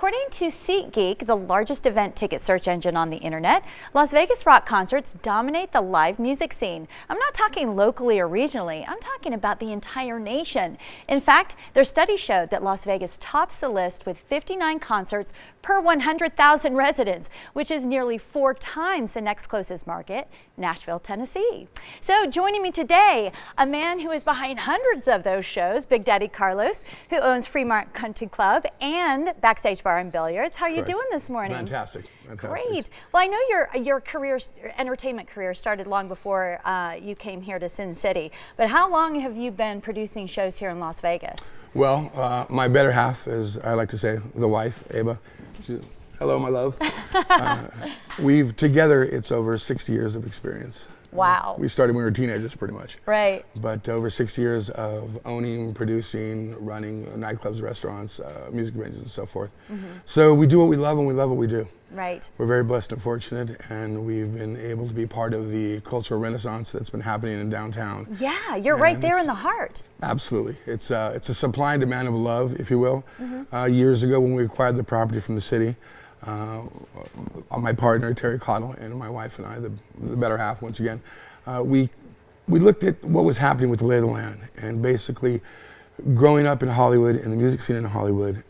according to SeatGeek, the largest event ticket search engine on the internet, Las Vegas rock concerts dominate the live music scene. I'm not talking locally or regionally, I'm talking about the entire nation. In fact, their study showed that Las Vegas tops the list with 59 concerts per 100,000 residents, which is nearly 4 times the next closest market, Nashville, Tennessee. So joining me today, a man who is behind hundreds of those shows, Big Daddy Carlos, who owns Fremont Country Club and Backstage Bar and Billiards. How are you doing this morning? Fantastic. Great. Well, I know your career, entertainment career started long before you came here to Sin City, but how long have you been producing shows here in Las Vegas? Well, my better half, as I like to say, the wife, Ava. Hello, my love. We've together, it's over 60 years of experience. Wow. We started when we were teenagers, pretty much. Right. But over 60 years of owning, producing, running nightclubs, restaurants, music venues, and so forth. So we do what we love and we love what we do. Right. We're very blessed and fortunate, and we've been able to be part of the cultural renaissance that's been happening in downtown. Yeah, you're right there in the heart. Absolutely. It's a supply and demand of love, if you will. Years ago when we acquired the property from the city, my partner, Terry Cottle, and my wife and I, the better half once again, we looked at what was happening with the lay of the land. And basically, growing up in Hollywood, in the music scene in Hollywood,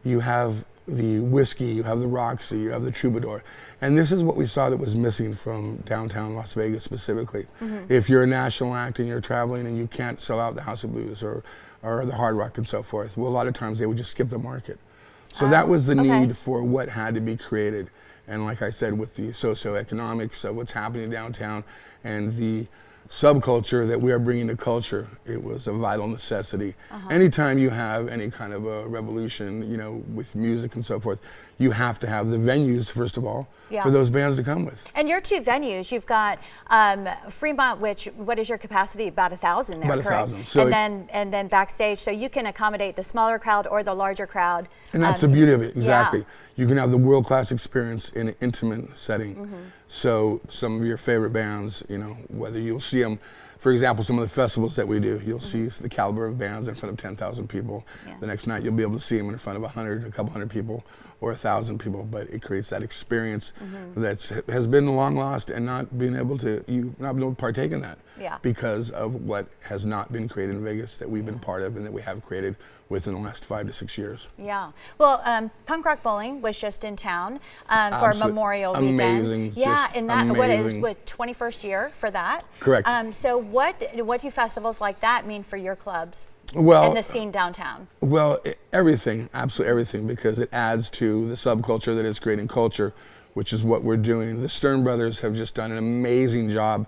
you have the whiskey, you have the Roxy, you have the Troubadour. And this is what we saw that was missing from downtown Las Vegas specifically. If you're a national act and you're traveling and you can't sell out the House of Blues or the Hard Rock and so forth, well, a lot of times they would just skip the market. So that was the need for what had to be created. And like I said, with the socioeconomics of what's happening downtown and the subculture that we are bringing to culture, it was a vital necessity. Anytime you have any kind of a revolution, you know, with music and so forth, you have to have the venues, first of all, for those bands to come with. And your 2 venues, you've got Fremont, what is your capacity? About 1,000 there, about correct? 1,000. So and then Backstage, so you can accommodate the smaller crowd or the larger crowd. And that's the beauty of it, exactly. You can have the world-class experience in an intimate setting. So some of your favorite bands, you know, whether you'll see them, for example, some of the festivals that we do, you'll see the caliber of bands in front of 10,000 people. The next night you'll be able to see them in front of a couple hundred people, or 1,000 people, but it creates that experience that has been long lost and not being able to partake in that because of what has not been created in Vegas that we've been part of and that we have created within the last 5 to 6 years. Yeah. Well, Punk Rock Bowling was just in town for Memorial Weekend. Amazing. Yeah, and that amazing. what 21st year for that. Correct. So what do festivals like that mean for your clubs? Well, in the scene downtown? Well, everything, absolutely everything, because it adds to the subculture that is creating culture, which is what we're doing. The Stern brothers have just done an amazing job.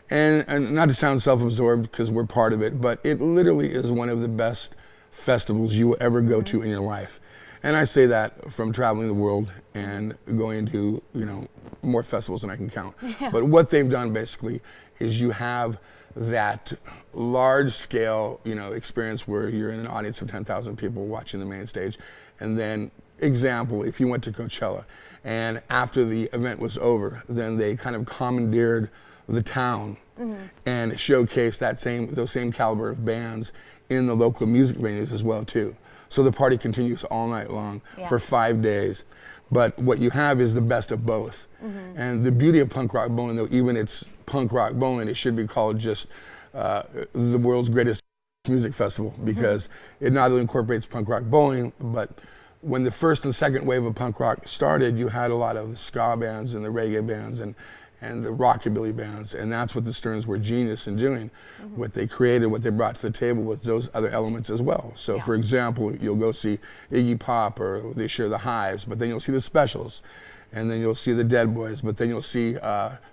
And not to sound self-absorbed because we're part of it, but it literally is one of the best festivals you will ever go to in your life. And I say that from traveling the world and going to, you know, more festivals than I can count. But what they've done basically is you have that large scale, you know, experience where you're in an audience of 10,000 people watching the main stage. And then, example, if you went to Coachella and after the event was over, then they kind of commandeered the town and showcased those same caliber of bands in the local music venues as well too. So the party continues all night long for 5 days. But what you have is the best of both. And the beauty of punk rock bowling, though, even it's punk rock bowling, it should be called just the world's greatest music festival because it not only incorporates punk rock bowling, but when the first and second wave of punk rock started, you had a lot of the ska bands and the reggae bands and the rockabilly bands, and that's what the Sterns were genius in doing. What they created, what they brought to the table was those other elements as well. So for example, you'll go see Iggy Pop or they share the Hives, but then you'll see the Specials, and then you'll see the Dead Boys, but then you'll see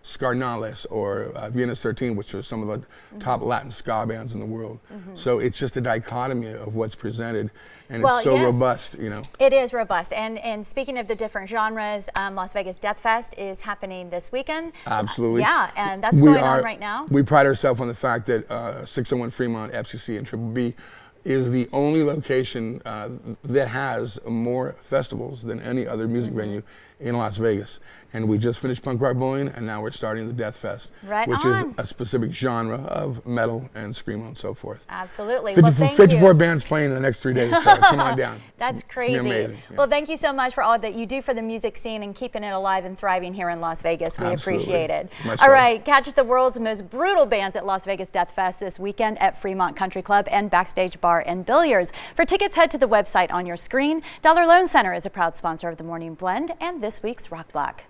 Scarnales or Vienna's 13, which are some of the top Latin ska bands in the world. So it's just a dichotomy of what's presented, and it's so robust, you know. It is robust, and speaking of the different genres, Las Vegas Deathfest is happening this weekend. Absolutely. Yeah, and that's going on right now. We pride ourselves on the fact that 601 Fremont, FCC, and Triple B is the only location that has more festivals than any other music venue in Las Vegas. And we just finished Punk Rock Bowling, and now we're starting the Deathfest, which is a specific genre of metal and screamo and so forth. Absolutely. 54 bands playing in the next 3 days, so come on down. That's crazy. It's gonna be amazing. Well, thank you so much for all that you do for the music scene and keeping it alive and thriving here in Las Vegas. We appreciate it. All right, catch the world's most brutal bands at Las Vegas Deathfest this weekend at Fremont Country Club and Backstage Bar and Billiards. For tickets, head to the website on your screen. Dollar Loan Center is a proud sponsor of the Morning Blend and this week's Rock Block.